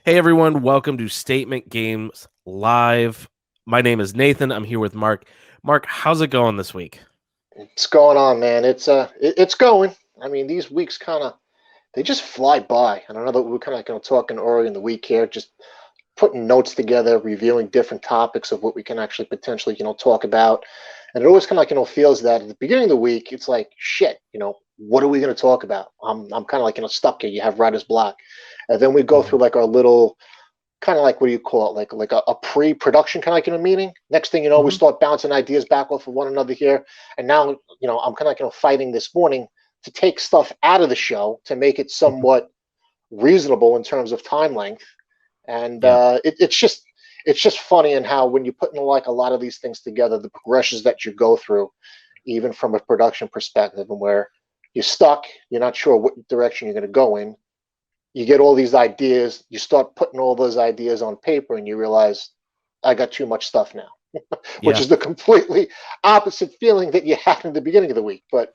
Hey everyone, welcome to Statement Games Live. My name is Nathan. I'm here with Mark. Mark, how's it going this week? What's going on, man? It's going. I mean, these weeks kind of they just fly by. And I know that we're kind of talking early in the week here, just putting notes together, reviewing different topics of what we can actually potentially talk about. And it always kind of feels that at the beginning of the week, it's like shit. What are we going to talk about? I'm kind of stuck here. You have writer's block, and then we go through Mhm. like our little kind of like what do you call it, like a pre-production kind of meeting. Next thing you know, we Mhm. start bouncing ideas back off of one another here, and now I'm kind of fighting this morning to take stuff out of the show to make it somewhat reasonable in terms of time length, and Yeah. it's just funny in how when you put in like a lot of these things together, the progressions that you go through, even from a production perspective, and where you're stuck, you're not sure what direction you're going to go in, you get all these ideas, you start putting all those ideas on paper, and you realize I got too much stuff now, which Yeah. is the completely opposite feeling that you had in the beginning of the week. But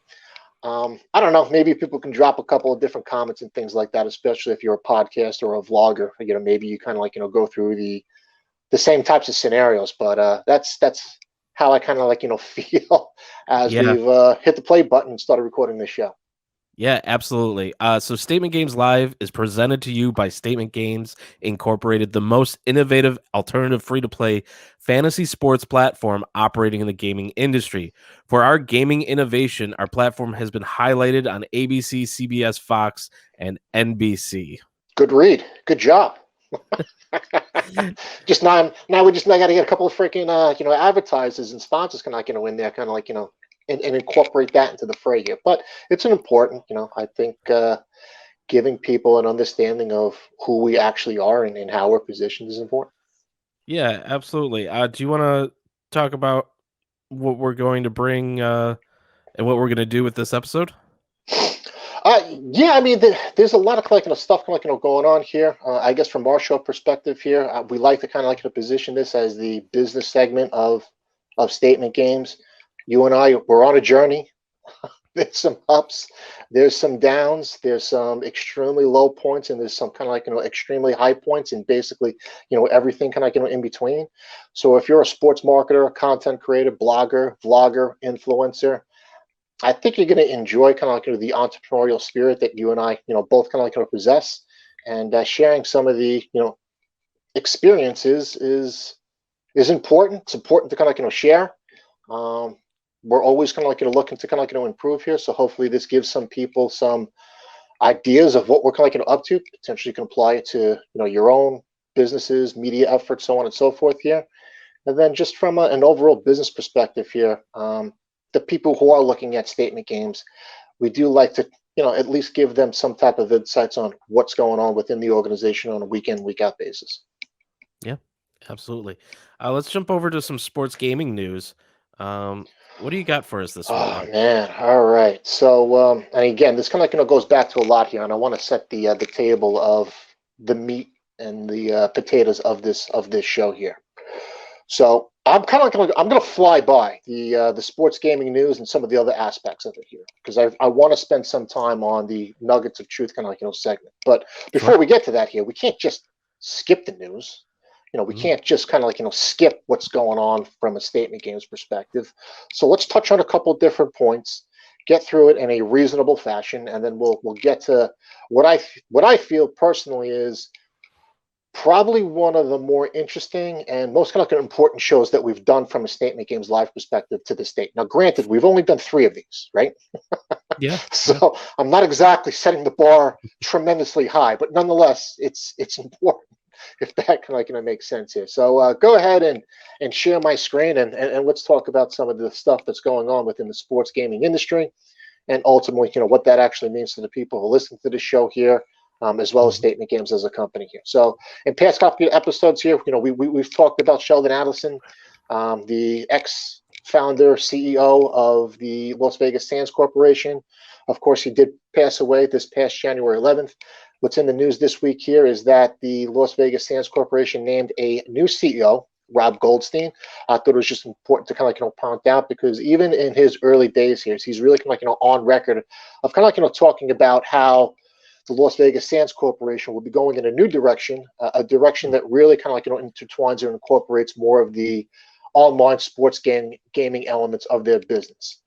I don't know. Maybe people can drop a couple of different comments and things like that, especially if you're a podcaster or a vlogger. Maybe you kind of go through the same types of scenarios. But that's how I kind of feel as Yeah. we've hit the play button and started recording this show. Yeah, absolutely. So Statement Games Live is presented to you by Statement Games Incorporated, the most innovative alternative free-to-play fantasy sports platform operating in the gaming industry. For our gaming innovation, our platform has been highlighted on ABC, CBS, Fox, and NBC. Good read. Good job. Just now we just now got to get a couple of freaking advertisers and sponsors kind of in there, kind of and incorporate that into the fray here. But it's an important, I think giving people an understanding of who we actually are and how we're positioned is important. Yeah, absolutely. Do you want to talk about what we're going to bring and what we're going to do with this episode? Yeah, I mean, there's a lot of stuff going on here. I guess from our show perspective here, we like to kind of position this as the business segment of Statement Games. You and I, we're on a journey. There's some ups, there's some downs, there's some extremely low points, and there's some kind of extremely high points, and basically everything kind of in between. So if you're a sports marketer, content creator, blogger, vlogger, influencer, I think you're going to enjoy kind of the entrepreneurial spirit that you and I both kind of possess, and sharing some of the experiences is important. It's important to kind of share. Um, we're always kind of looking to kind of improve here. So hopefully this gives some people some ideas of what we're kind of up to. Potentially, you can apply it to your own businesses, media efforts, so on and so forth here. And then just from an overall business perspective here, the people who are looking at statement games, we do like to at least give them some type of insights on what's going on within the organization on a week in, week out basis. Yeah, absolutely. Let's jump over to some sports gaming news. What do you got for us this week, Oh Mark? man! All right. So, and again, this kind of goes back to a lot here, and I want to set the table of the meat and the potatoes of this show here. So, I'm gonna fly by the sports gaming news and some of the other aspects of it here because I want to spend some time on the nuggets of truth kind of segment. But Sure. before we get to that here, we can't just skip the news. We Mm, can't just kind of skip what's going on from a statement games perspective. So let's touch on a couple different points, get through it in a reasonable fashion, and then we'll get to what I feel personally is probably one of the more interesting and most kind of important shows that we've done from a Statement Games Live perspective to this date. Now, granted, we've only done three of these, right? yeah. Yeah. So I'm not exactly setting the bar tremendously high, but nonetheless, it's important if that can make sense here. So go ahead and share my screen and let's talk about some of the stuff that's going on within the sports gaming industry and ultimately, what that actually means to the people who listen to the show here, as well as Mhm. Statement Games as a company here. So, in past couple of episodes here, we've talked about Sheldon Adelson, the ex-founder, CEO of the Las Vegas Sands Corporation. Of course, he did pass away this past January 11th. What's in the news this week here is that the Las Vegas Sands Corporation named a new CEO, Rob Goldstein. I thought it was just important to kind of point out because even in his early days here, he's really kind of on record of kind of talking about how the Las Vegas Sands Corporation will be going in a new direction, a direction that really kind of like intertwines or incorporates more of the online sports gaming elements of their business.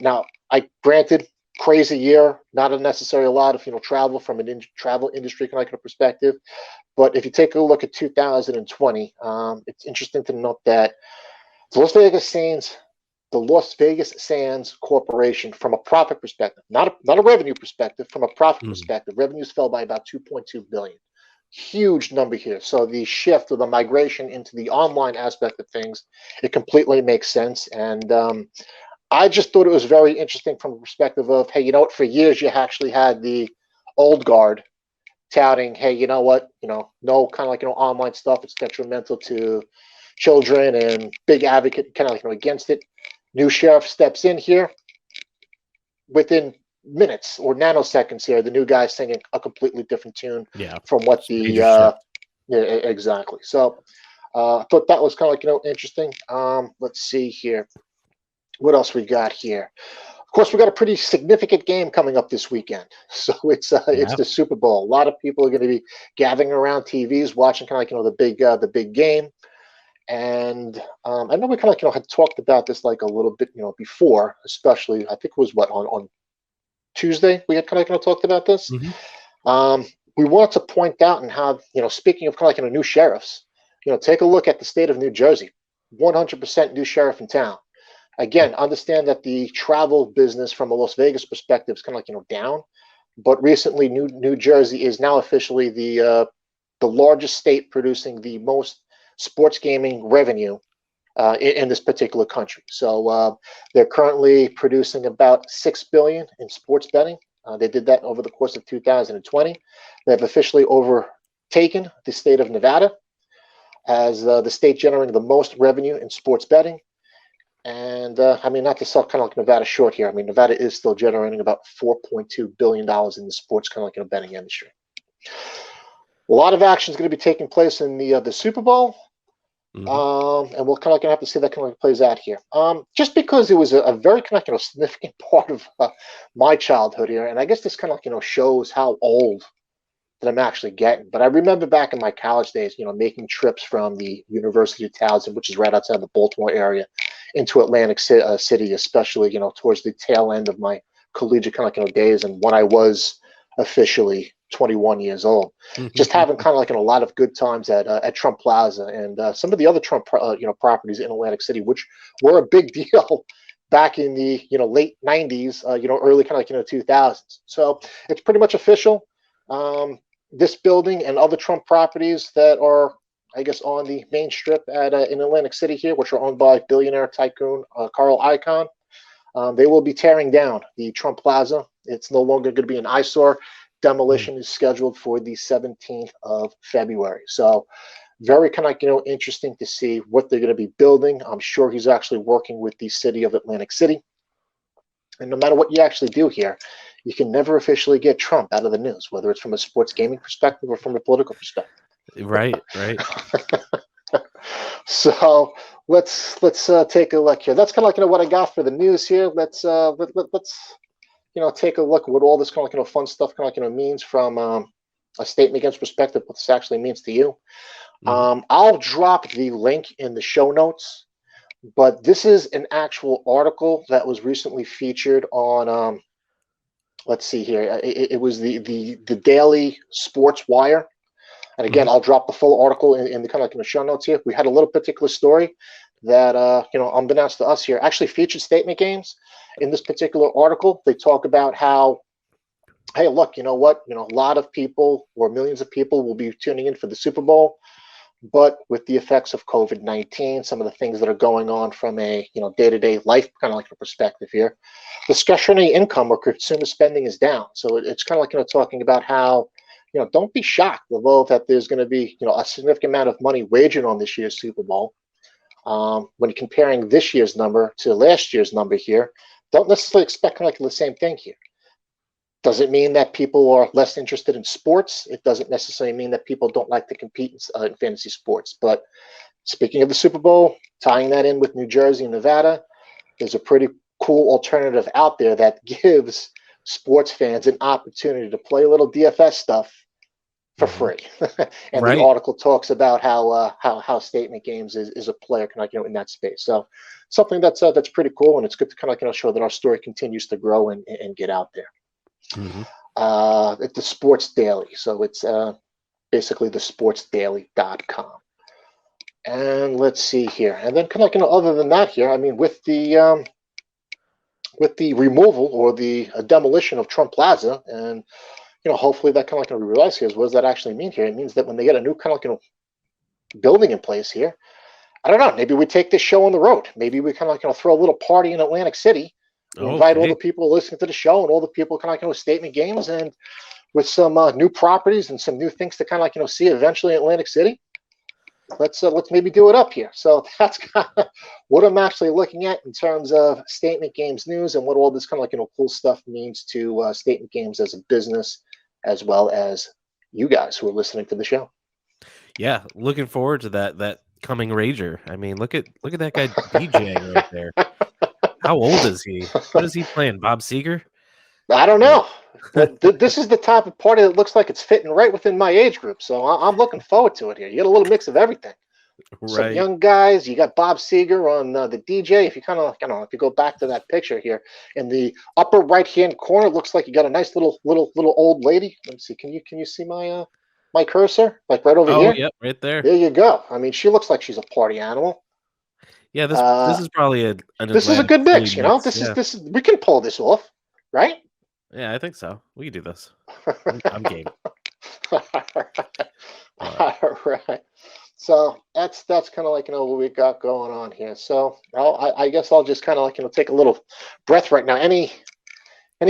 Now, I granted crazy year, not necessarily a lot of travel from an travel industry kind of perspective, but if you take a look at 2020, it's interesting to note that the Las Vegas Sands Corporation, from a profit perspective, not a revenue perspective, from a profit perspective, revenues fell by about 2.2 billion. Huge number here. So the shift or the migration into the online aspect of things, it completely makes sense. And I just thought it was very interesting from the perspective of, hey, you know what? For years you actually had the old guard touting, hey, you know what? No kind of like online stuff. It's detrimental to children, and big advocate kind of like against it. New sheriff steps in here. Within minutes or nanoseconds here, the new guy's singing a completely different tune from what the yeah, exactly. So I thought that was kind of like interesting. Let's see here, what else we got here. Of course, we got a pretty significant game coming up this weekend. So it's the Super Bowl. A lot of people are going to be gathering around TVs, watching kind of like the big game. And I know we kind of had talked about this like a little bit before, especially I think it was on Tuesday we had kind of talked about this. We wanted to point out and how speaking of kind of like new sheriffs, take a look at the state of New Jersey. 100% new sheriff in town. Again, understand that the travel business from a Las Vegas perspective is kind of like down, but recently New Jersey is now officially the largest state producing the most sports gaming revenue in this particular country. So they're currently producing about $6 billion in sports betting. They did that over the course of 2020. They've officially overtaken the state of Nevada as the state generating the most revenue in sports betting. And I mean, not to sell kind of like Nevada short here. I mean, Nevada is still generating about $4.2 billion in the sports kind of like betting industry. A lot of action is going to be taking place in the Super Bowl. And we'll kind of have to see that kind of plays out here. Just because it was a very kind of significant part of my childhood here, and I guess this kind of shows how old that I'm actually getting. But I remember back in my college days, making trips from the University of Towson, which is right outside the Baltimore area, into Atlantic City, especially towards the tail end of my collegiate kind of days, and when I was officially 21 years old, just having kind of like a lot of good times at Trump Plaza and some of the other Trump properties in Atlantic City, which were a big deal back in the late 90s, early kind of 2000s. So it's pretty much official. This building and other Trump properties that are, I guess, on the main strip in Atlantic City here, which are owned by billionaire tycoon Carl Icahn, they will be tearing down the Trump Plaza. It's no longer going to be an eyesore. Demolition is scheduled for the 17th of February. So very kind of interesting to see what they're going to be building. I'm sure he's actually working with the city of Atlantic City. And no matter what you actually do here, you can never officially get Trump out of the news, whether it's from a sports gaming perspective or from a political perspective. Right. So let's take a look here. That's kind of like what I got for the news here. Let's take a look at what all this kind of fun stuff kind of means from a Statement Games perspective, what this actually means to you. I'll drop the link in the show notes, but this is an actual article that was recently featured on, let's see here. It was the Daily Sports Wire. And again, I'll drop the full article in the kind of show notes here. We had a little particular story that, unbeknownst to us here, actually featured Statement Games. In this particular article, they talk about how, hey, look, you know what? A lot of people or millions of people will be tuning in for the Super Bowl, but with the effects of COVID-19, some of the things that are going on from a day-to-day life kind of perspective here, discretionary income or consumer spending is down. So it's kind of talking about how don't be shocked, although that there's going to be a significant amount of money wagered on this year's Super Bowl. When comparing this year's number to last year's number here, don't necessarily expect kind of the same thing here. Does it mean that people are less interested in sports? It doesn't necessarily mean that people don't like to compete in fantasy sports. But speaking of the Super Bowl, tying that in with New Jersey and Nevada, there's a pretty cool alternative out there that gives sports fans an opportunity to play a little DFS stuff for free. And the article talks about how Statement Games is a player kind of in that space. So something that's pretty cool, and it's good to kind of show that our story continues to grow and get out there. It's the Sports Daily, so it's basically the sportsdaily.com. And let's see here, and then kind of other than that here, I mean, with the removal or the demolition of Trump Plaza, and hopefully that kind of we realize here is, what does that actually mean here? It means that when they get a new kind of building in place here, I don't know, maybe we take this show on the road. Maybe we kind of throw a little party in Atlantic City. We invite all the people listening to the show and all the people kind of Statement Games, and with some new properties and some new things to kind of see eventually in Atlantic City. Let's maybe do it up here. So that's kind of what I'm actually looking at in terms of Statement Games news and what all this kind of cool stuff means to Statement Games as a business, as well as you guys who are listening to the show. Yeah, looking forward to that coming rager. I mean, look at that guy DJing right there. How old is he? What is he playing? Bob Seger? I don't know. But this is the type of party that looks like it's fitting right within my age group. So I'm looking forward to it here. You get a little mix of everything. Right. Some young guys. You got Bob Seger on the DJ. If you kind of, if you go back to that picture here in the upper right-hand corner, it looks like you got a nice little old lady. Let me see. Can you see my my cursor? Like right over here? Oh, yep, right there. There you go. I mean, she looks like she's a party animal. Yeah, this is probably this is a good mix. This is we can pull this off, right? Yeah, I think so. We can do this. I'm game. All right. So that's kind of like what we got going on here. So I guess I'll just kind of like take a little breath right now. Any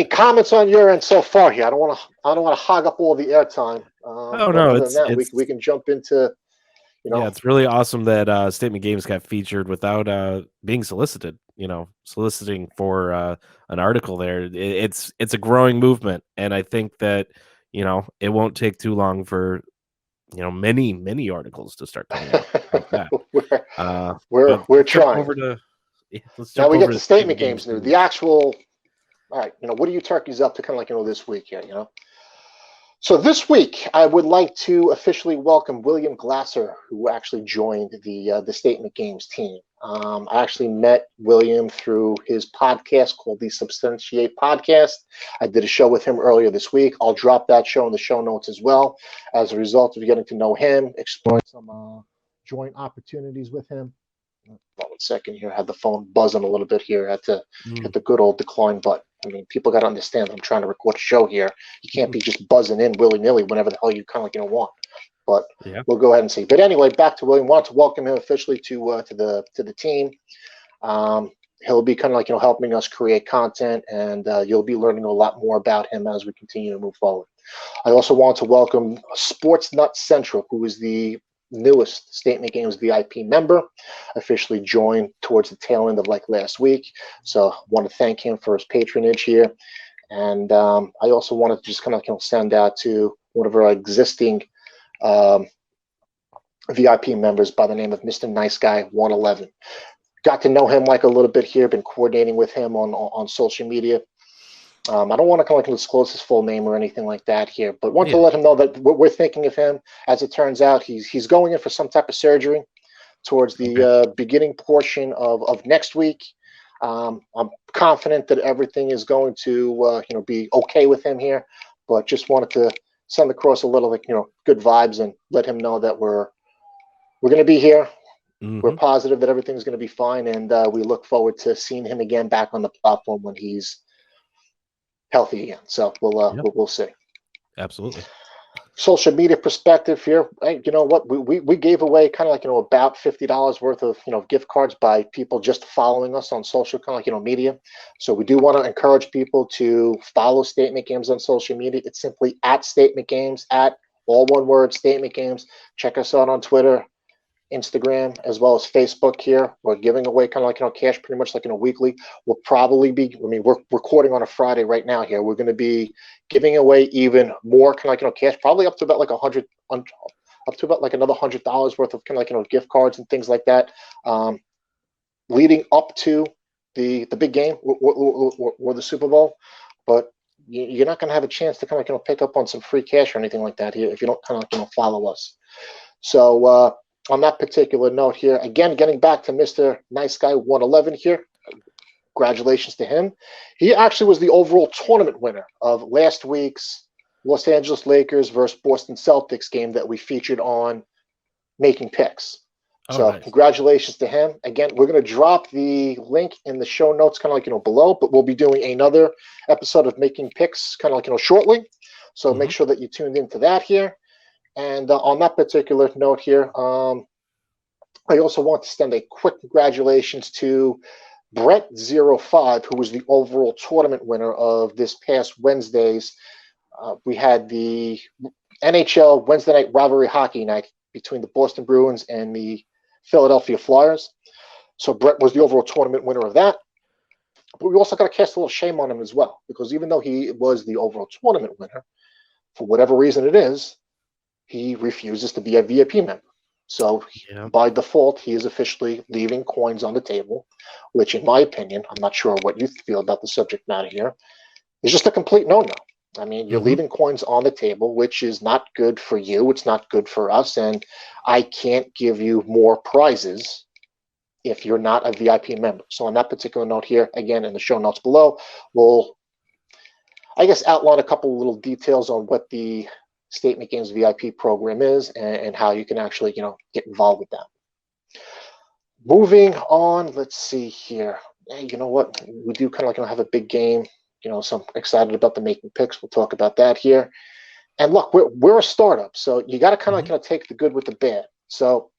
comments on your end so far here? I don't want to hog up all the airtime. We can jump into. Yeah, it's really awesome that Statement Games got featured without being solicited. Soliciting for an article there. It's a growing movement, and I think that it won't take too long for many articles to start coming out like that. We're trying. Now we get the Statement Games news. The actual. All right, what are you turkeys up to kind of like this week here? So this week, I would like to officially welcome William Glasser, who actually joined the Statement Games team. I actually met William through his podcast called the Substantiate Podcast. I did a show with him earlier this week. I'll drop that show in the show notes as well, as a result of getting to know him, exploring some joint opportunities with him. Hold on 1 second here. I had the phone buzzing a little bit here. I had to hit the good old decline button. I mean, people got to understand that I'm trying to record a show here. You can't be just buzzing in willy-nilly whenever the hell you kind of want. But we'll go ahead and see. But anyway, back to William. Want to welcome him officially to the team. He'll be kind of like helping us create content, and you'll be learning a lot more about him as we continue to move forward. I also want to welcome Sports Nut Central, who is the newest Statement Games VIP member, officially joined towards the tail end of last week. So I want to thank him for his patronage here. And I also wanted to just kind of send out to one of our existing VIP members by the name of Mr. Nice Guy 111. Got to know him a little bit here, been coordinating with him on social media. I don't want to kind of disclose his full name or anything like that here, but want to let him know that we're thinking of him. As it turns out, he's going in for some type of surgery towards the beginning portion of next week. I'm confident that everything is going to be okay with him here, but just wanted to send across a little good vibes and let him know that we're going to be here. We're positive that everything's going to be fine, and we look forward to seeing him again back on the platform when he's healthy again. So we'll see. Absolutely. Social media perspective here, you know what, we gave away kind of about $50 worth of gift cards by people just following us on social kind of media. So we do want to encourage people to follow Statement Games on social media. It's simply at Statement Games, at all one word, Statement Games. Check us out on Twitter, Instagram, as well as Facebook here. We're giving away kind of cash pretty much weekly. We'll probably be, we're recording on a Friday right now here. We're going to be giving away even more kind of cash, probably up to about up to about another $100 worth of kind of gift cards and things like that, leading up to the big game or the Super Bowl. But you're not going to have a chance to kind of pick up on some free cash or anything like that here if you don't kind of follow us. So on that particular note here, again, getting back to Mr. Nice Guy 111 here. Congratulations to him. He actually was the overall tournament winner of last week's Los Angeles Lakers versus Boston Celtics game that we featured on Making Picks. Oh, So nice. congratulations to him. Again, we're going to drop the link in the show notes, kind of below, but we'll be doing another episode of Making Picks kind of shortly. So make sure that you tuned into that here. And on that particular note here, I also want to send a quick congratulations to Brett05, who was the overall tournament winner of this past Wednesday's. We had the NHL Wednesday night rivalry hockey night between the Boston Bruins and the Philadelphia Flyers. So Brett was the overall tournament winner of that. But we also got to cast a little shame on him as well, because even though he was the overall tournament winner, for whatever reason it is, he refuses to be a VIP member. So by default, he is officially leaving coins on the table, which in my opinion, I'm not sure what you feel about the subject matter here, is just a complete no-no. I mean, you're leaving coins on the table, which is not good for you. It's not good for us. And I can't give you more prizes if you're not a VIP member. So on that particular note here, again, in the show notes below, we'll, I guess, outline a couple of little details on what the Statement Games VIP program is and how you can actually, get involved with that. Moving on, let's see here. Hey, you know what? We do kind of have a big game. So I'm excited about the Making Picks. We'll talk about that here. And look, we're a startup, so you got to kind of take the good with the bad. So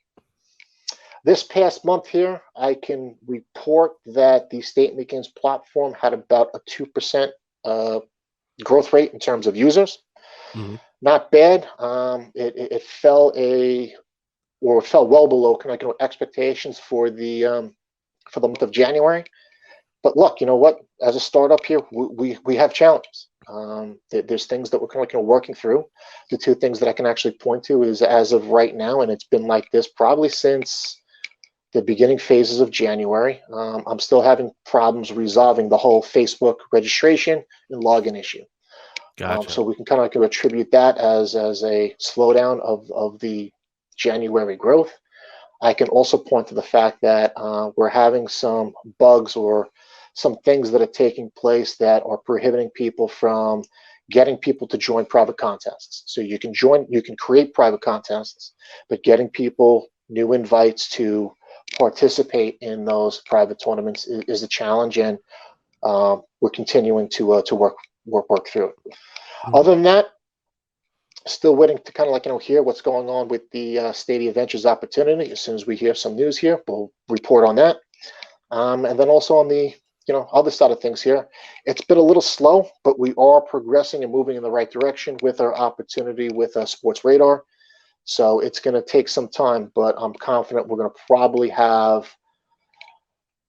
this past month here, I can report that the Statement Games platform had about a 2% growth rate in terms of users. Not bad. It fell well below kind of expectations for the month of January. But look, you know what? As a startup here, we have challenges. There's things that we're kind of working through. The two things that I can actually point to is, as of right now, and it's been like this probably since the beginning phases of January, I'm still having problems resolving the whole Facebook registration and login issue. Gotcha. So we can kind of attribute that as a slowdown of the January growth. I can also point to the fact that we're having some bugs or some things that are taking place that are prohibiting people from getting people to join private contests. So you can create private contests, but getting people new invites to participate in those private tournaments is a challenge, and we're continuing to work through it. Other than that, still waiting to kind of hear what's going on with the Stadia Ventures opportunity. As soon as we hear some news here, we'll report on that. And then also on the other side of things here, it's been a little slow, but we are progressing and moving in the right direction with our opportunity with Sports Radar. So it's going to take some time, but I'm confident we're going to probably have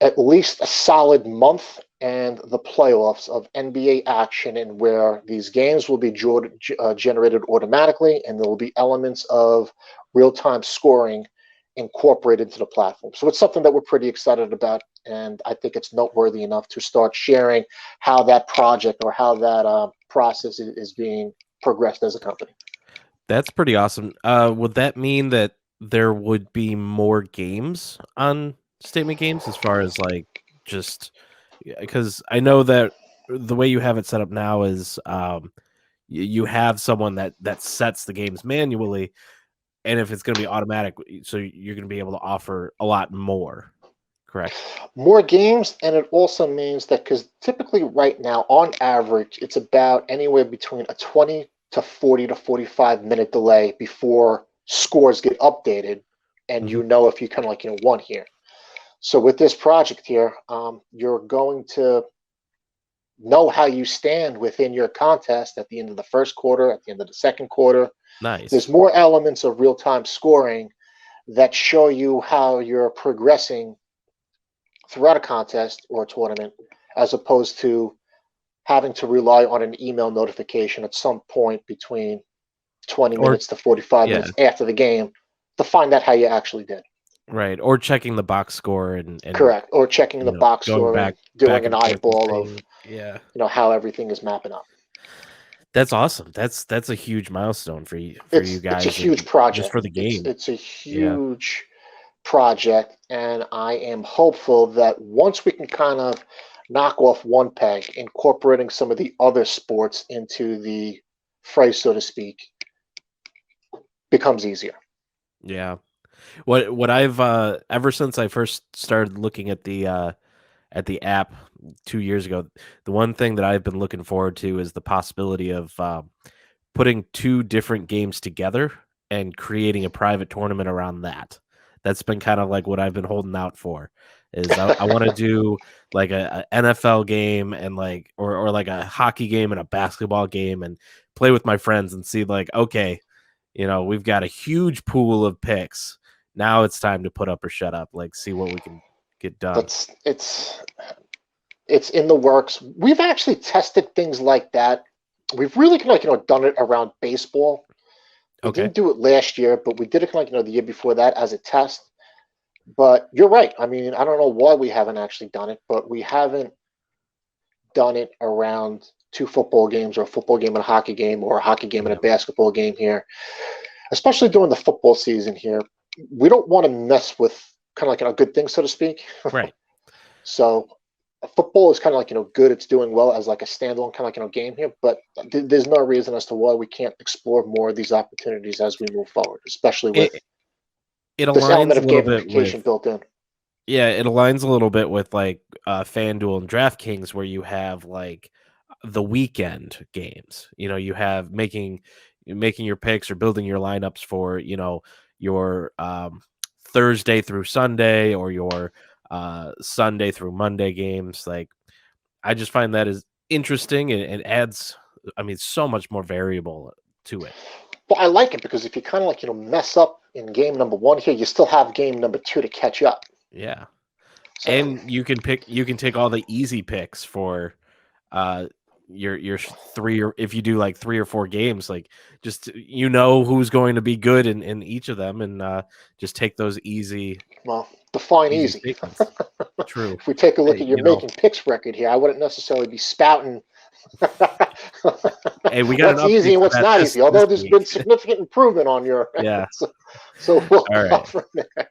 at least a solid month and the playoffs of NBA action, and where these games will be generated automatically, and there will be elements of real-time scoring incorporated into the platform. So it's something that we're pretty excited about, and I think it's noteworthy enough to start sharing how that project or how that process is being progressed as a company. That's pretty awesome. Would that mean that there would be more games on Statement Games, as far as just because I know that the way you have it set up now is you have someone that sets the games manually, and if it's going to be automatic, so you're going to be able to offer a lot more, correct? More games, and it also means that, because typically right now, on average, it's about anywhere between a 20 to 40 to 45 minute delay before scores get updated, and if you kind of won here. So with this project here, you're going to know how you stand within your contest at the end of the first quarter, at the end of the second quarter. Nice. There's more elements of real-time scoring that show you how you're progressing throughout a contest or a tournament, as opposed to having to rely on an email notification at some point between 20 minutes to 45 minutes after the game to find out how you actually did. Right, or checking the box score and correct, or checking the box score and doing an eyeball of how everything is mapping up. That's awesome. That's a huge milestone for you It's a guys, huge and just project. for the game. It's a Yeah. huge project, and I am hopeful that once we can kind of knock off one peg, incorporating some of the other sports into the fray, so to speak, becomes easier. Yeah. What I've ever since I first started looking at the app 2 years ago, the one thing that I've been looking forward to is the possibility of putting two different games together and creating a private tournament around that. That's been kind of like what I've been holding out for. Is I want to do like a NFL game and like or like a hockey game and a basketball game and play with my friends and see like, okay, we've got a huge pool of picks. Now it's time to put up or shut up. Like, see what we can get done. That's it's in the works. We've actually tested things like that. We've really kind of done it around baseball. We Okay. didn't do it last year, but we did it kind of the year before that as a test. But you're right. I mean, I don't know why we haven't actually done it, but we haven't done it around two football games, or a football game and a hockey game, or a hockey game and a Yeah. basketball game here, especially during the football season here. We don't want to mess with kind of like a good thing, so to speak. Right. So football is kind of like good. It's doing well as like a standalone kind of game here, but there's no reason as to why we can't explore more of these opportunities as we move forward, especially with It it this element aligns a of little bit gamification with built in. yeah, it aligns a little bit with like FanDuel and DraftKings where you have like the weekend games. You have making your picks or building your lineups for, your Thursday through Sunday or your Sunday through Monday games. Like I just find that is interesting and adds, I mean, so much more variable to it. Well, I like it because if you kind of like mess up in game number one here, you still have game number two to catch up. Yeah. So, And you can take all the easy picks for uh your three, or if you do like 3 or 4 games, like just who's going to be good in each of them, and just take those well, define easy easy. statements. True. If we take a look Hey, at your making picks record here, I wouldn't necessarily be spouting hey, we got an what's easy update and for what's that not this easy. Although this there's week. been significant improvement on your end, Yeah. so we'll All go right. from there.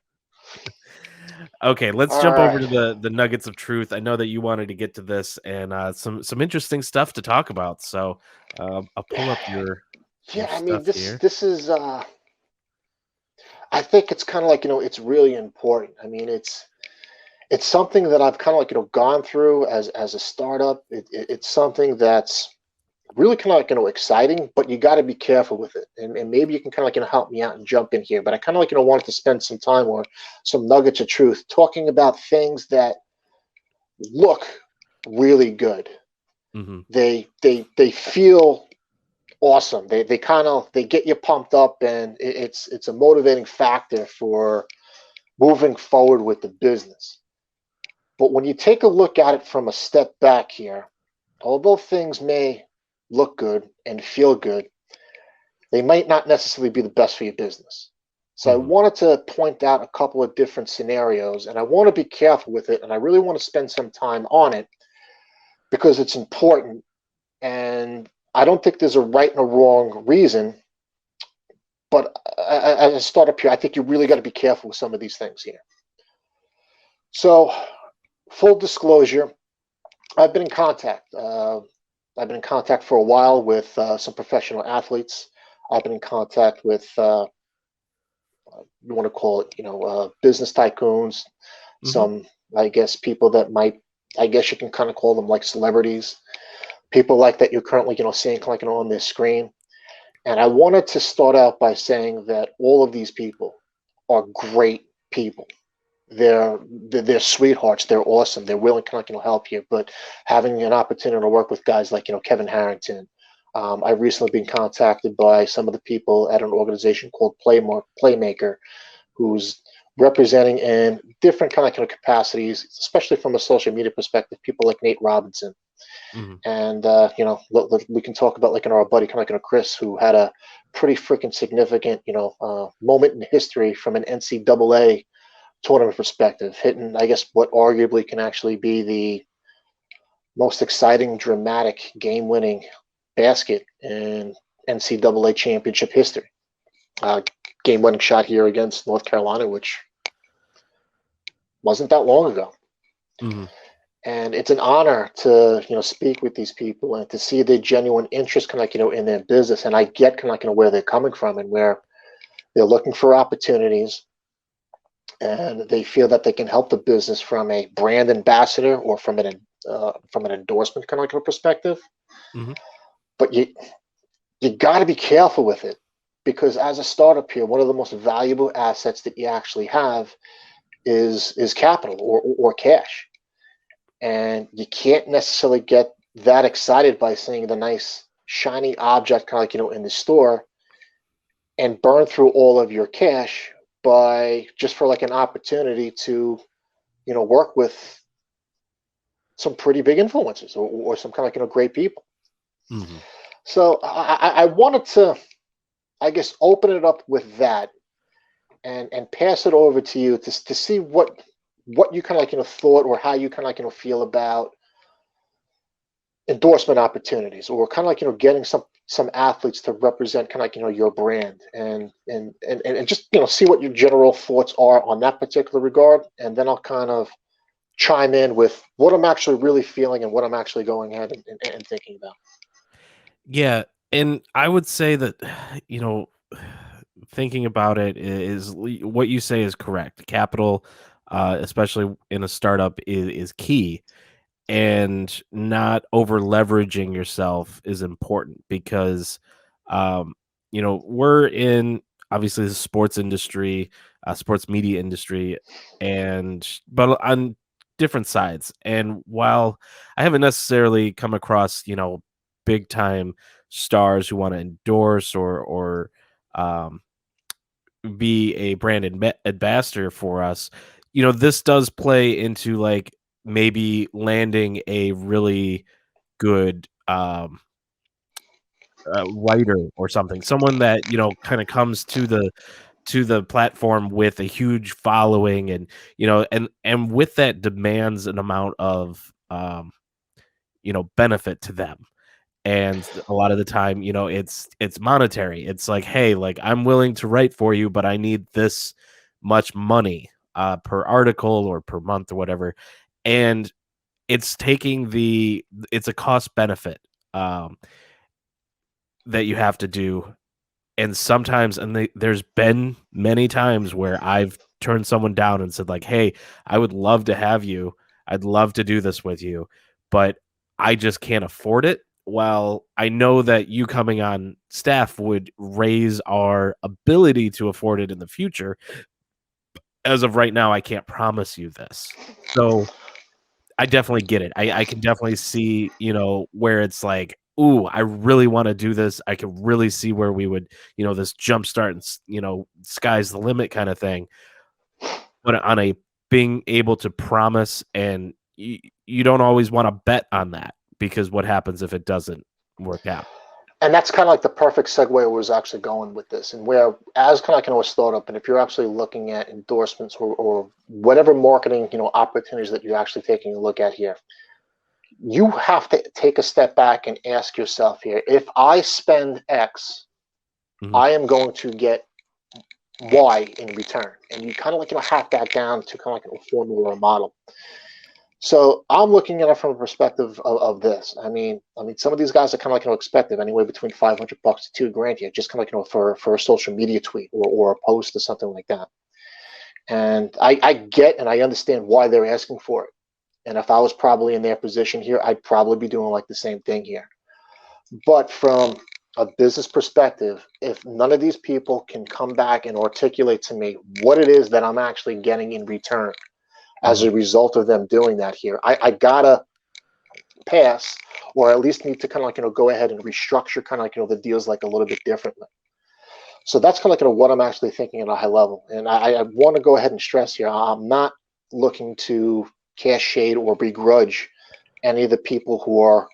Okay, let's All jump over right. to the nuggets of truth. I know that you wanted to get to this, and some interesting stuff to talk about. So I'll pull up your Yeah, I mean stuff here. this is I think it's kind of like it's really important. I mean it's something that I've kind of like gone through as a startup. It's something that's really kind of like exciting, but you got to be careful with it. And maybe you can kind of like help me out and jump in here. But I kind of like wanted to spend some time or some nuggets of truth talking about things that look really good. Hmm. They feel awesome. They kind of they get you pumped up, and it's a motivating factor for moving forward with the business. But when you take a look at it from a step back here, although things may look good and feel good, they might not necessarily be the best for your business. So I Hmm. wanted to point out a couple of different scenarios, and I want to be careful with it, and I really want to spend some time on it because it's important. And I don't think there's a right and a wrong reason, but as a startup here, I think you really got to be careful with some of these things here. So, full disclosure, I've been in contact. I've been in contact for a while with some professional athletes. I've been in contact with, you want to call it, business tycoons. Hmm. Some, I guess, people that might, I guess you can kind of call them like celebrities. People like that you're currently, seeing like on this screen. And I wanted to start out by saying that all of these people are great people. They're sweethearts. They're awesome. They're willing to help you. But having an opportunity to work with guys like Kevin Harrington, I've recently been contacted by some of the people at an organization called Playmaker, who's representing in different kind of capacities, especially from a social media perspective. People like Nate Robinson, Hmm. and we can talk about like our buddy kind of Chris, who had a pretty freaking significant moment in history from an NCAA tournament perspective, hitting, I guess, what arguably can actually be the most exciting, dramatic, game-winning basket in NCAA championship history. Game-winning shot here against North Carolina, which wasn't that long ago. Mm-hmm. And it's an honor to speak with these people and to see their genuine interest kind of in their business. And I get kind of where they're coming from and where they're looking for opportunities, and they feel that they can help the business from a brand ambassador or from an endorsement kind of perspective. Mm-hmm. But you got to be careful with it, because as a startup here, one of the most valuable assets that you actually have is capital or cash. And you can't necessarily get that excited by seeing the nice shiny object kind of in the store and burn through all of your cash by just for like an opportunity to work with some pretty big influencers or some kind of great people. Mm-hmm. So I wanted to, I guess, open it up with that and pass it over to you to see what you kind of thought, or how you kind of feel about endorsement opportunities, or kind of getting some athletes to represent kind of your brand, and just see what your general thoughts are on that particular regard, and then I'll kind of chime in with what I'm actually really feeling and what I'm actually going ahead and thinking about. Yeah, and I would say that, thinking about it is what you say is correct. Capital, especially in a startup, is key, and not over leveraging yourself is important because, um, we're in obviously the sports industry, sports media industry, but on different sides. And while I haven't necessarily come across, big time stars who want to endorse or um, be a brand ambassador for us, this does play into like maybe landing a really good writer or something, someone that kind of comes to the platform with a huge following, and and with that demands an amount of benefit to them. And a lot of the time, it's monetary. It's like, hey, like, I'm willing to write for you, but I need this much money per article or per month or whatever. And it's it's a cost benefit that you have to do. And sometimes, there's been many times where I've turned someone down and said like, hey, I would love to have you. I'd love to do this with you, but I just can't afford it. Well, I know that you coming on staff would raise our ability to afford it in the future. As of right now, I can't promise you this. So I definitely get it. I can definitely see, where it's like, ooh, I really want to do this. I could really see where we would, this jump start and, sky's the limit kind of thing. But on a being able to promise, and you don't always want to bet on that, because what happens if it doesn't work out? And that's kind of like the perfect segue I was actually going with this, and where, as kind of like a startup, and if you're actually looking at endorsements or whatever marketing opportunities that you're actually taking a look at here, you have to take a step back and ask yourself here: if I spend X, Mhm. I am going to get Y in return, and you kind of like hack that down to kind of like a formula or a model. So I'm looking at it from a perspective of this. I mean, some of these guys are kind of like expensive, anywhere between $500 to $2,000 here, just kind of like for a social media tweet or a post or something like that. And I get and I understand why they're asking for it. And if I was probably in their position here, I'd probably be doing like the same thing here. But from a business perspective, if none of these people can come back and articulate to me what it is that I'm actually getting in return as Mhm. a result of them doing that here, I gotta pass, or at least need to kind of like go ahead and restructure kind of like the deals like a little bit differently. So that's kind of like what I'm actually thinking at a high level. And I want to go ahead and stress here: I'm not looking to cast shade or begrudge any of the people who are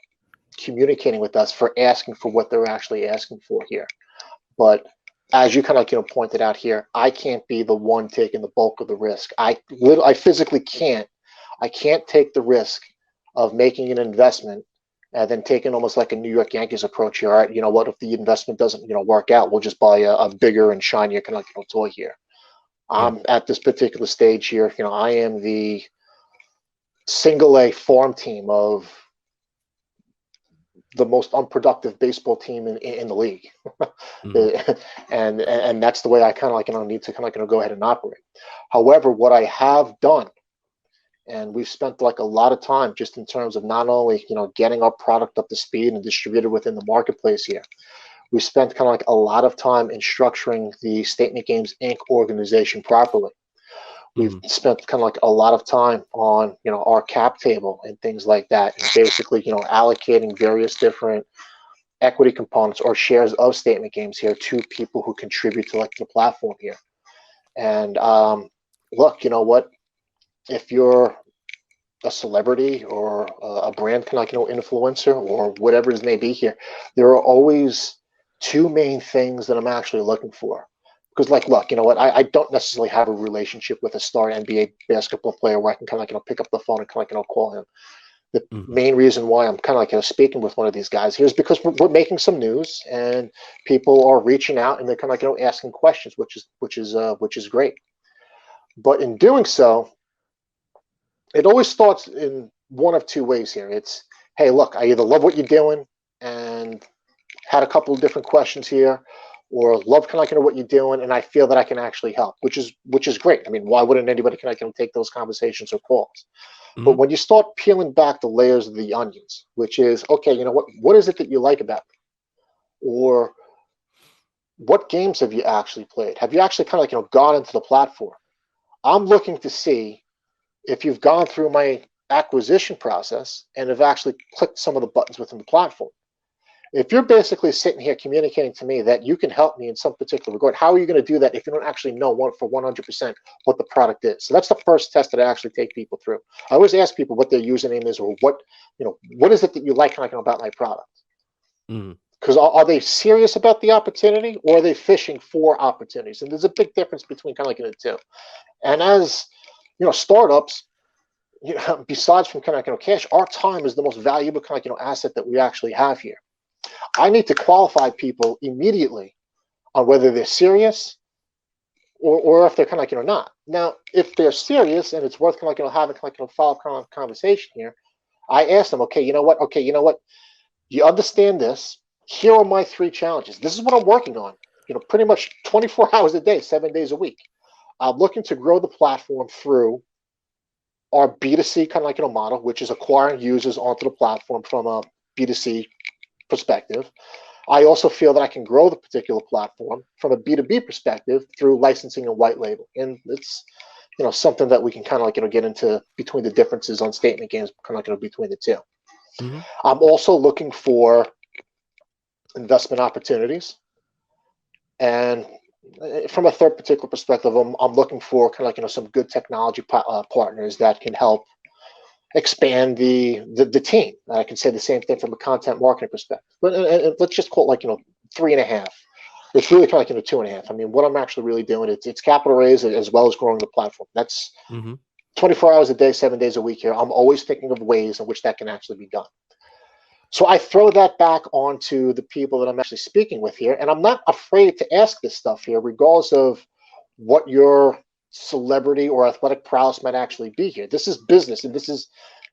communicating with us for asking for what they're actually asking for here. But as you kind of like pointed out here, I can't be the one taking the bulk of the risk. I physically can't. I can't take the risk of making an investment and then taking almost like a New York Yankees approach here. All right, you know what? If the investment doesn't, work out, we'll just buy a bigger and shinier kind of toy here. Yeah. I'm at this particular stage here. I am the single A farm team of the most unproductive baseball team in the league. Mhm. and that's the way I kind of need to kind of go ahead and operate. However, what I have done, and we've spent like a lot of time just in terms of not only getting our product up to speed and distributed within the marketplace here. We spent kind of like a lot of time in structuring the StatementGames Inc. organization properly. We've Mhm. spent kind of like a lot of time on our cap table and things like that, and basically allocating various different equity components or shares of StatementGames here to people who contribute to like the platform here. And look, you know what? If you're a celebrity or a brand kind of influencer or whatever it may be here, there are always two main things that I'm actually looking for. Because like, look, you know what? I don't necessarily have a relationship with a star NBA basketball player where I can kind of pick up the phone and kind of call him. The Mhm. main reason why I'm kind of like speaking with one of these guys here is because we're making some news and people are reaching out and they're kind of asking questions, which is great. But in doing so, it always starts in one of two ways here. It's, hey, look, I either love what you're doing and had a couple of different questions here, or love kind of what you're doing, and I feel that I can actually help, which is great. I mean, why wouldn't anybody kind of take those conversations or calls? But Mhm. when you start peeling back the layers of the onions, which is, okay, you know what is it that you like about me? Or what games have you actually played? Have you actually kind of gone into the platform? I'm looking to see if you've gone through my acquisition process and have actually clicked some of the buttons within the platform. If you're basically sitting here communicating to me that you can help me in some particular regard, how are you going to do that if you don't actually know for 100% what the product is? So that's the first test that I actually take people through. I always ask people what their username is or what is it that you like about my product? Mhm. Because are they serious about the opportunity or are they fishing for opportunities? And there's a big difference between kind of the two. And as startups, besides from kind of cash, our time is the most valuable kind of asset that we actually have here. I need to qualify people immediately on whether they're serious or if they're kind of not. Now, if they're serious and it's worth kind of having kind of follow up conversation here, I ask them, okay, you know what? Okay, you know what? You understand this? Here are my three challenges. This is what I'm working on. Pretty much 24 hours a day, 7 days a week. I'm looking to grow the platform through our B2C kind of model, which is acquiring users onto the platform from a B2C perspective. I also feel that I can grow the particular platform from a B2B perspective through licensing and white label. And it's something that we can kind of get into between the differences on StatementGames, kind of between the two. Mhm. I'm also looking for investment opportunities. And from a third particular perspective, I'm looking for kind of some good technology partners that can help expand the team. I can say the same thing from a content marketing perspective. But let's just call it like 3.5. It's really kind of like 2.5. I mean, what I'm actually really doing it's capital raise as well as growing the platform. That's Mhm. 24 hours a day, 7 days a week here. I'm always thinking of ways in which that can actually be done. So I throw that back onto the people that I'm actually speaking with here, and I'm not afraid to ask this stuff here, regardless of what your celebrity or athletic prowess might actually be here. This is business, and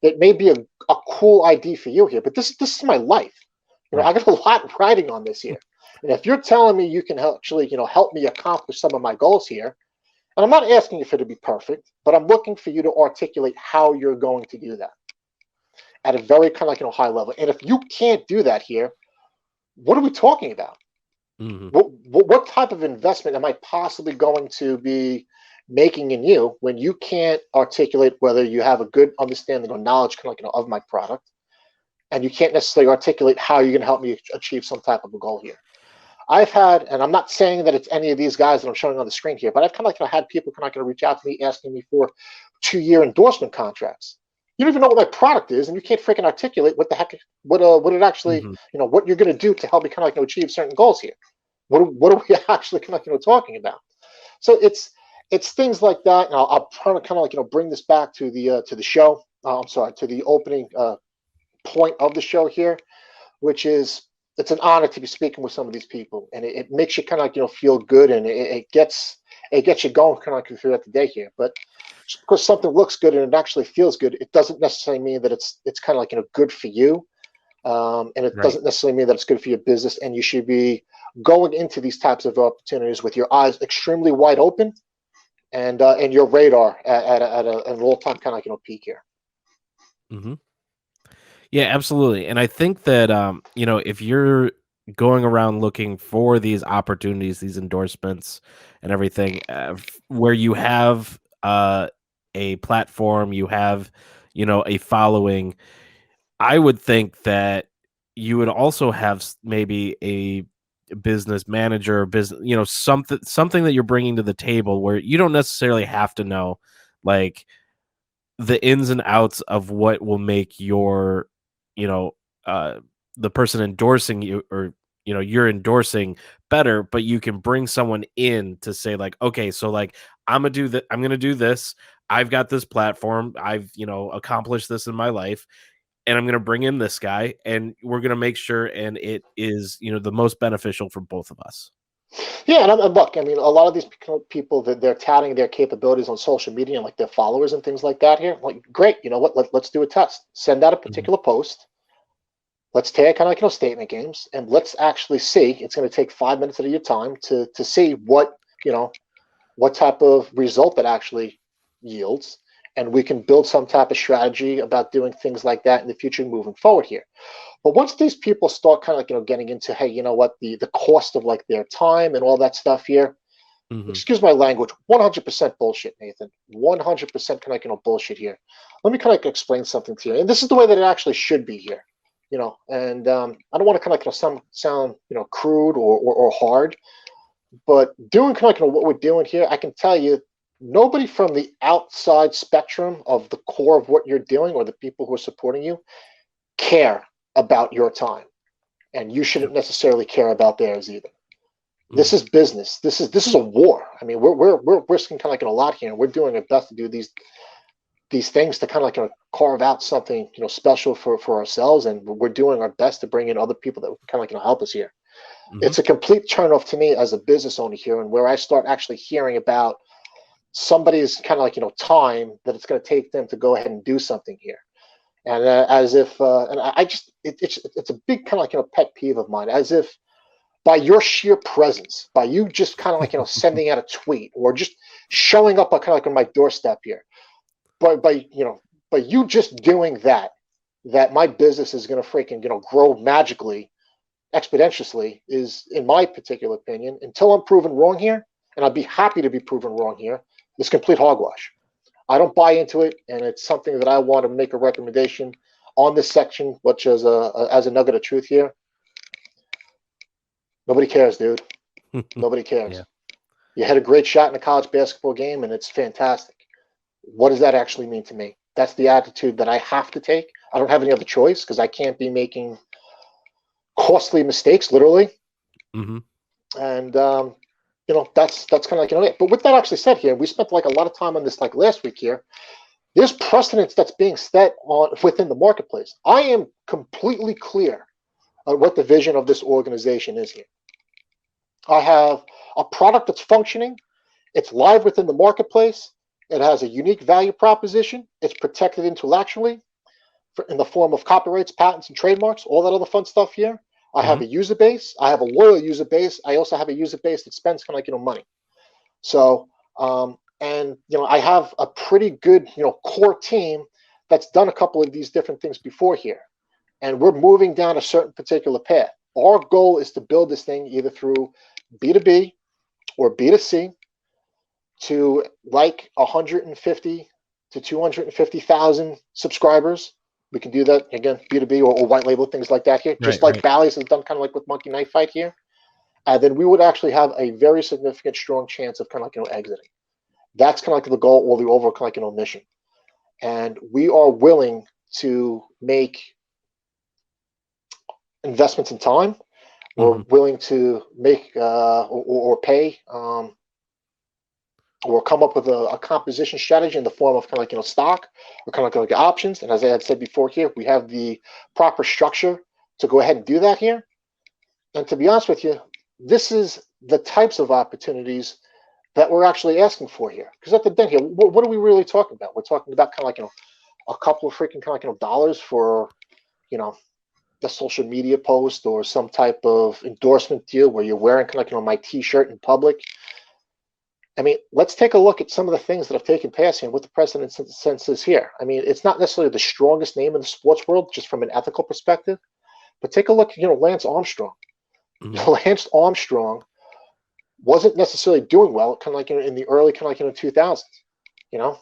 it may be a cool idea for you here, but this is my life. I Right. got a lot riding on this here. And if you're telling me you can actually, help me accomplish some of my goals here, and I'm not asking you for it to be perfect, but I'm looking for you to articulate how you're going to do that at a very kind of high level. And if you can't do that here, what are we talking about? Mhm. What type of investment am I possibly going to be making in you when you can't articulate whether you have a good understanding or knowledge kind of of my product, and you can't necessarily articulate how you're going to help me achieve some type of a goal here? I've had, and I'm not saying that it's any of these guys that I'm showing on the screen here, but I've kind of had people kind of reach out to me asking me for 2-year endorsement contracts. You don't even know what my product is, and you can't freaking articulate what the heck, what it actually, Mhm. what you're going to do to help me kind of achieve certain goals here. What are we actually kind of talking about? So it's things like that. And I'll try to kind of bring this back to the show. I'm sorry, to the opening point of the show here, which is it's an honor to be speaking with some of these people, and it makes you kind of like feel good, and it gets you going kind of like throughout the day here. But just because something looks good and it actually feels good, it doesn't necessarily mean that it's kind of like good for you, and it Right. doesn't necessarily mean that it's good for your business. And you should be going into these types of opportunities with your eyes extremely wide open and your radar an all-time kind of peak here. Mm-hmm. Yeah, absolutely. And I think that if you're going around looking for these opportunities, these endorsements and everything, where you have a platform, you have, a following, I would think that you would also have maybe a business manager or business, something that you're bringing to the table where you don't necessarily have to know like the ins and outs of what will make your, you know, uh, the person endorsing you or, you're endorsing better, but you can bring someone in to say like, okay, so like I'm going to do this. I've got this platform. I've, accomplished this in my life and I'm going to bring in this guy and we're going to make sure and it is, the most beneficial for both of us. Yeah, and look, I mean, a lot of these people that they're touting their capabilities on social media and like their followers and things like that here. Like, great, you know what? Let's do a test. Send out a Mhm. particular post. Let's take kind of like statement games, and let's actually see. It's going to take 5 minutes of your time to see what what type of result that actually yields, and we can build some type of strategy about doing things like that in the future moving forward here. But once these people start kind of like getting into, hey, you know what, the cost of like their time and all that stuff here, Mhm. excuse my language, 100% bullshit, Nathan. 100% kind of bullshit here. Let me kind of explain something to you, and this is the way that it actually should be here. And I don't want to kind of sound crude or hard, but doing kind of what we're doing here, I can tell you, nobody from the outside spectrum of the core of what you're doing or the people who are supporting you care about your time, and you shouldn't Yep. necessarily care about theirs either. This Mhm. is business. This is a war. I mean, we're risking kind of like a lot here, and we're doing our best to do these things to kind of like carve out something special for ourselves, and we're doing our best to bring in other people that can kind of like help us here. Mhm. It's a complete turnoff to me as a business owner here, and where I start actually hearing about somebody's kind of like time that it's going to take them to go ahead and do something here, and as if and I just it's a big kind of like pet peeve of mine, as if by your sheer presence, by you just kind of like sending out a tweet or just showing up kind of like on my doorstep here, by you just doing that, that my business is going to freaking grow magically, exponentially, is, in my particular opinion, until I'm proven wrong here, and I'd be happy to be proven wrong here, is complete hogwash. I don't buy into it, and it's something that I want to make a recommendation on this section, which is as a nugget of truth here. Nobody cares, dude. Nobody cares. Yeah. You had a great shot in a college basketball game, and it's fantastic. What does that actually mean to me? That's the attitude that I have to take. I don't have any other choice because I can't be making costly mistakes, literally. Mhm. And that's kind of like it. But with that actually said here, we spent like a lot of time on this like last week here. There's precedence that's being set on within the marketplace. I am completely clear on what the vision of this organization is here. I have a product that's functioning. It's live within the marketplace. It has a unique value proposition. It's protected intellectually in the form of copyrights, patents, and trademarks, all that other fun stuff here. I have Mhm. a user base. I have a loyal user base. I also have a user base that spends kind of like money. So and I have a pretty good core team that's done a couple of these different things before here, and we're moving down a certain particular path. Our goal is to build this thing either through B2B or B2C to like 150 to 250,000 subscribers. We can do that again, B2B or white label things like that here, just Right, like right. Bally's has done kind of like with Monkey Knife Fight here. And then we would actually have a very significant, strong chance of kind of like exiting. That's kind of like the goal or the overall kind of like mission. And we are willing to make investments in time. We're Mhm. willing to make or pay or come up with a composition strategy in the form of kind of like stock or kind of like options. And as I had said before here, we have the proper structure to go ahead and do that here. And to be honest with you, this is the types of opportunities that we're actually asking for here. Because at the end here, what are we really talking about? We're talking about kind of like a couple of freaking kind of like dollars for you know a social media post or some type of endorsement deal where you're wearing kind of like my T-shirt in public. I mean, let's take a look at some of the things that have taken place here with the precedent since this here. I mean, it's not necessarily the strongest name in the sports world, just from an ethical perspective, but take a look at Lance Armstrong. Mhm. Lance Armstrong wasn't necessarily doing well, kind of like in the early kind of like 2000s. You know,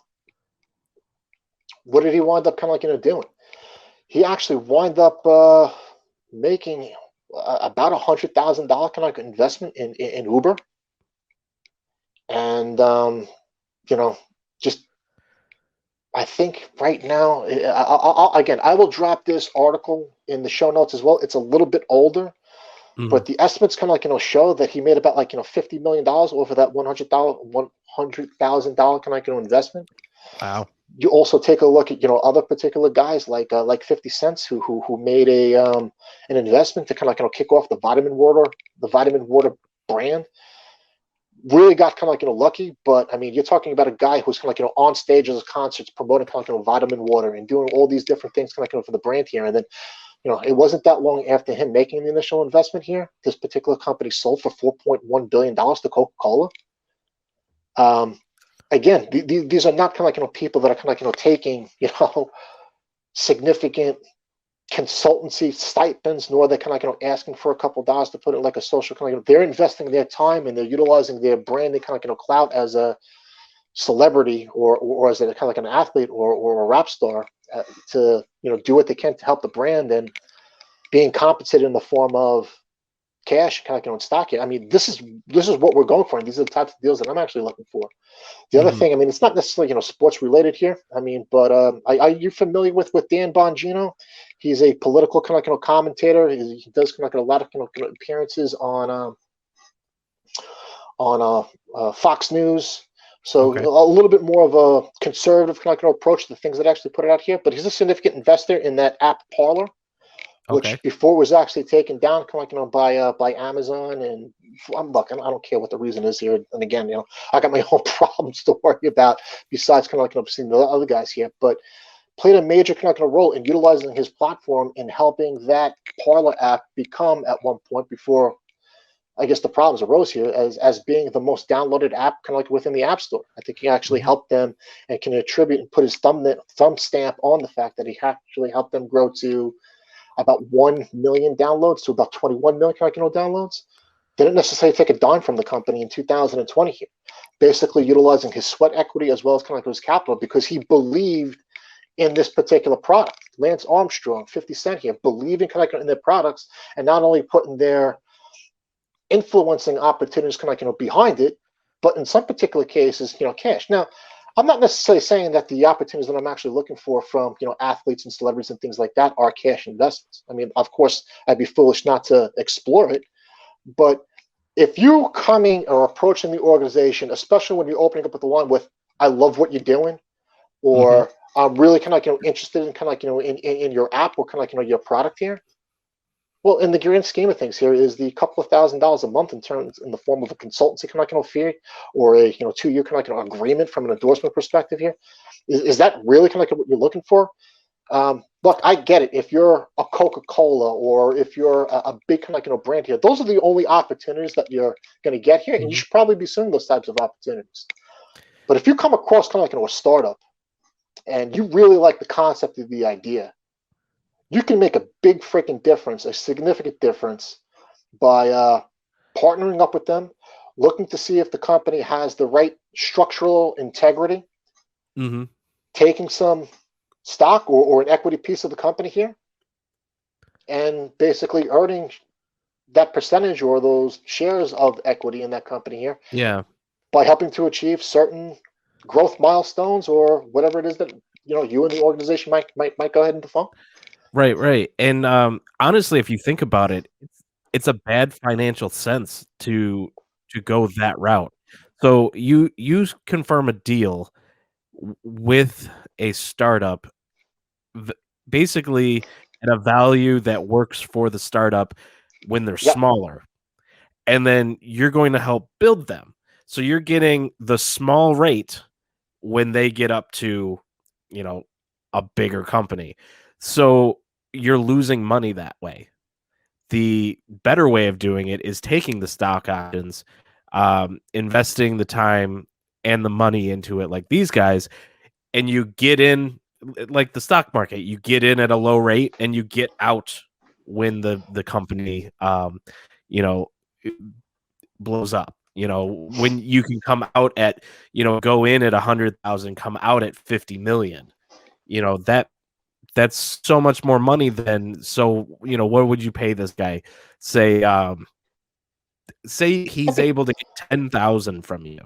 what did he wind up kind of like doing? He actually wind up making about $100,000 kind of like investment in Uber, and just I think right now, again, I will drop this article in the show notes as well. It's a little bit older, Mhm. but the estimates kind of like show that he made about like $50 million over that $100,000 kind of like investment. Wow. You also take a look at other particular guys like 50 Cents who made an investment to kind of like kick off the vitamin water brand. Really got kind of like lucky, but I mean you're talking about a guy who's kind of like on stage as concerts promoting kind of like vitamin water and doing all these different things kind of like for the brand here. And then it wasn't that long after him making the initial investment here, this particular company sold for $4.1 billion to Coca-Cola. um, Again, these are not kind of like people that are kind of like taking significant consultancy stipends, nor they're kind of like asking for a couple of dollars to put in like a social kind of they're investing their time and they're utilizing their branding kind of like clout as a celebrity or as a kind of like an athlete or a rap star to do what they can to help the brand and being compensated in the form of cash kind of like in stock here. I mean, this is what we're going for, and these are the types of deals that I'm actually looking for. The other Mhm. thing, I mean, it's not necessarily sports related here. I mean, but are you familiar with Dan Bongino? He's a political kind of commentator. He does kind of like a lot of appearances on Fox News. So Okay. a little bit more of a conservative kind of approach to the things that actually put it out here. But he's a significant investor in that app Parlor, Okay. which before was actually taken down, kind of like by Amazon. And I'm looking, I don't care what the reason is here. And again, I got my own problems to worry about besides kind of like seeing the other guys here. But played a major kind of role in utilizing his platform in helping that Parlor app become at one point before I guess the problems arose here as being the most downloaded app kind of like within the App Store. I think he actually Mhm. helped them and can attribute and put his thumb stamp on the fact that he actually helped them grow to about 1 million downloads to about 21 million downloads. Didn't necessarily take a dime from the company in 2020 here, basically utilizing his sweat equity as well as kind of like his capital because he believed in this particular product. Lance Armstrong, 50 Cent here, believing kind of like in their products and not only putting their influencing opportunities kind of like behind it, but in some particular cases, cash. Now, I'm not necessarily saying that the opportunities that I'm actually looking for from athletes and celebrities and things like that are cash investments. I mean, of course, I'd be foolish not to explore it, but if you coming or approaching the organization, especially when you're opening up with the one with "I love what you're doing" Mhm. or "I'm really kind of like interested in kind of like in your app or kind of like your product here," well, in the grand scheme of things, here is the couple of $1,000s a month in terms in the form of a consultancy kind of fee or a 2 year kind of agreement from an endorsement perspective here. Is that really kind of what you're looking for? Look, I get it. If you're a Coca-Cola or if you're a big kind of brand here, those are the only opportunities that you're going to get here, and you Mhm. should probably be seeing those types of opportunities. But if you come across kind of like a startup and you really like the concept of the idea, you can make a big freaking difference, a significant difference by partnering up with them, looking to see if the company has the right structural integrity, Mhm. taking some stock or an equity piece of the company here, and basically earning that percentage or those shares of equity in that company here Yeah. by helping to achieve certain growth milestones or whatever it is that you and the organization might go ahead and define. Right, right. And honestly, if you think about it, it's a bad financial sense to go that route. So you confirm a deal with a startup, basically at a value that works for the startup when they're Yep. smaller, and then you're going to help build them. So you're getting the small rate when they get up to, a bigger company. So you're losing money that way. The better way of doing it is taking the stock options, investing the time and the money into it like these guys, and you get in like the stock market. You get in at a low rate and you get out when the company you know blows up. When you can come out at, go in at 100,000, come out at 50 million. That's so much more money than. So what would you pay this guy? Say I he's think able to get 10,000 from you,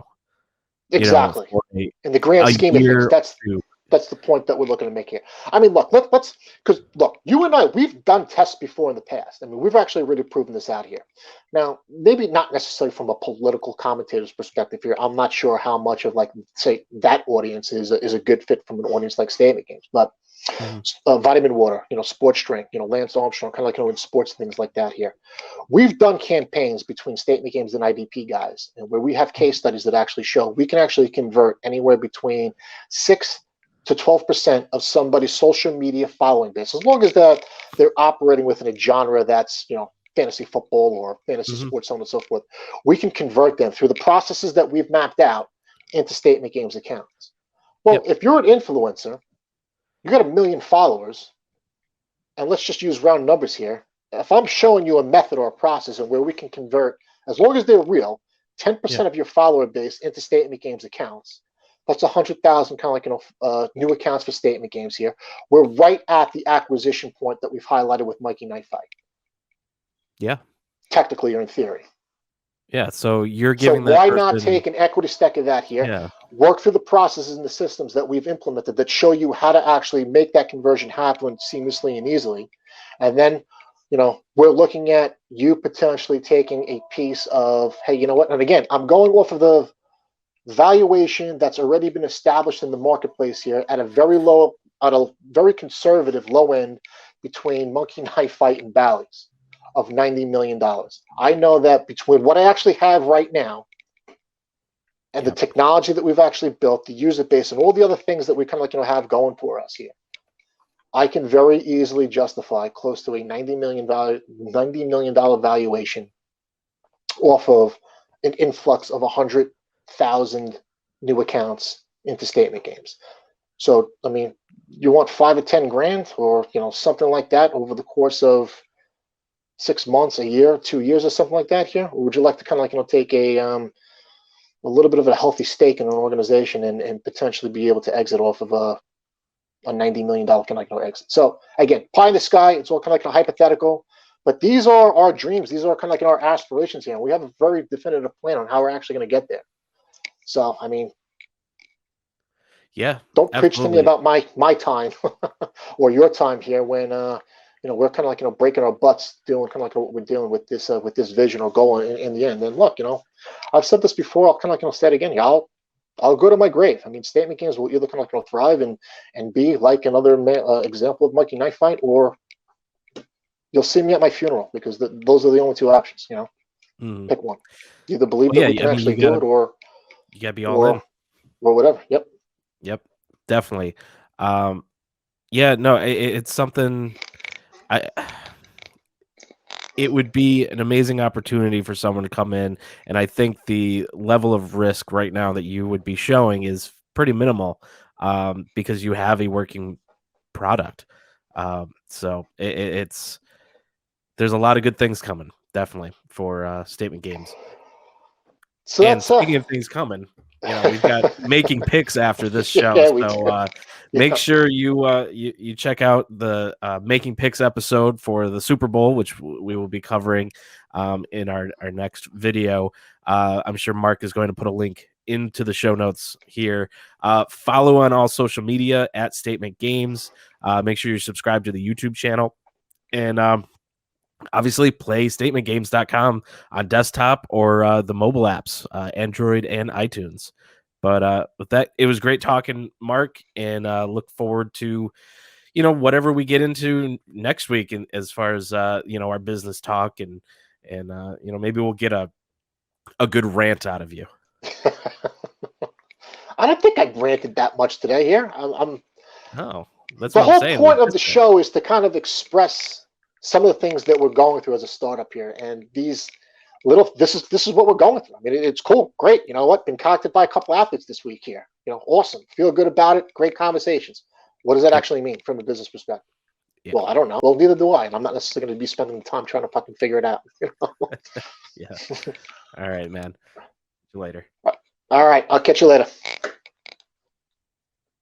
exactly. for In the grand a scheme of things, year or that's two. that's the point that we're looking to make here. I mean, look, let's because look, you and I, we've done tests before in the past. I mean, we've actually really proven this out here. Now, maybe not necessarily from a political commentator's perspective here. I'm not sure how much of, like, say, that audience is a good fit from an audience like Statement Games, but Mhm. vitamin water, sports drink, Lance Armstrong, kind of like, in sports things like that here. We've done campaigns between Statement Games and IDP guys, and where we have case studies that actually show we can actually convert anywhere between 6 to 12% of somebody's social media following base, as long as they're operating within a genre that's, fantasy football or fantasy Mhm. sports, so on and so forth. We can convert them through the processes that we've mapped out into Statement Games accounts. Well, Yep. if you're an influencer, you got 1 million followers, and let's just use round numbers here. If I'm showing you a method or a process and where we can convert, as long as they're real, Yeah. 10% of your follower base into Statement Games accounts, that's 100,000 kind of like, new accounts for Statement Games here. We're right at the acquisition point that we've highlighted with Mikey Knife Fight, Yeah. technically or in theory. Yeah. So you're So giving that why not person. take an equity stack of that here, Yeah. work through the processes and the systems that we've implemented that show you how to actually make that conversion happen seamlessly and easily, and then, we're looking at you potentially taking a piece of, hey, you know what? And again, I'm going off of the valuation that's already been established in the marketplace here at a very conservative low end between Monkey Knife Fight and Bally's of $90 million. I know that between what I actually have right now and the Yeah. technology that we've actually built, the user base, and all the other things that we kind of like, have going for us here, I can very easily justify close to a $90 million valuation off of an influx of 100,000 new accounts into Statement Games. So, I mean, you want 5 or 10 grand, or something like that over the course of 6 months, a year, 2 years, or something like that here? Or would you like to kind of like, take a little bit of a healthy stake in an organization, and potentially be able to exit off of a $90 million kind of like exit? So again, pie in the sky, it's all kind of like a hypothetical, but these are our dreams. These are kind of like our aspirations here. We have a very definitive plan on how we're actually going to get there. So, I mean, Yeah. don't preach to me Absolutely. about my time or your time here when we're kind of like, breaking our butts doing kind of like what we're doing with this vision or goal in the end. And look, I've said this before. I'll kind of like, say it again. I'll go to my grave. I mean, Statement Games will either kind of like, thrive and be like another example of Mikey Knife Fight, or you'll see me at my funeral, because those are the only two options. Mhm. Pick one. Either believe Well, that yeah. we can I mean, actually do it, you gotta be all in. or or whatever. Yep. Yep. Definitely. Um, yeah. No, it's something. I. It would be an amazing opportunity for someone to come in, and I think the level of risk right now that you would be showing is pretty minimal, because you have a working product. So it's there's a lot of good things coming, definitely, for Statement Games. So And that's speaking of things coming, we've got making picks after this show. yeah, we So do. make Yeah. sure you check out the making picks episode for the Super Bowl, which we will be covering in our next video. I'm sure Mark is going to put a link into the show notes here. Follow on all social media at Statement Games. Make sure you're subscribed to the YouTube channel. And obviously play StatementGames.com on desktop or the mobile apps, Android and iTunes. But with that, it was great talking, Mark, and look forward to whatever we get into next week, and as far as our business talk, and maybe we'll get a good rant out of you. I don't think I ranted that much today here. Oh, that's the what I'm whole saying. point of the show is to kind of express some of the things that we're going through as a startup here, and these this is what we're going through. I mean, it's cool, great. You know what? Been contacted by a couple athletes this week here. Awesome. Feel good about it. Great conversations. What does that actually mean from a business perspective? Yeah. Well, I don't know. Well, neither do I, and I'm not necessarily going to be spending the time trying to fucking figure it out. Yeah. All right, man. See you later. All right. I'll catch you later.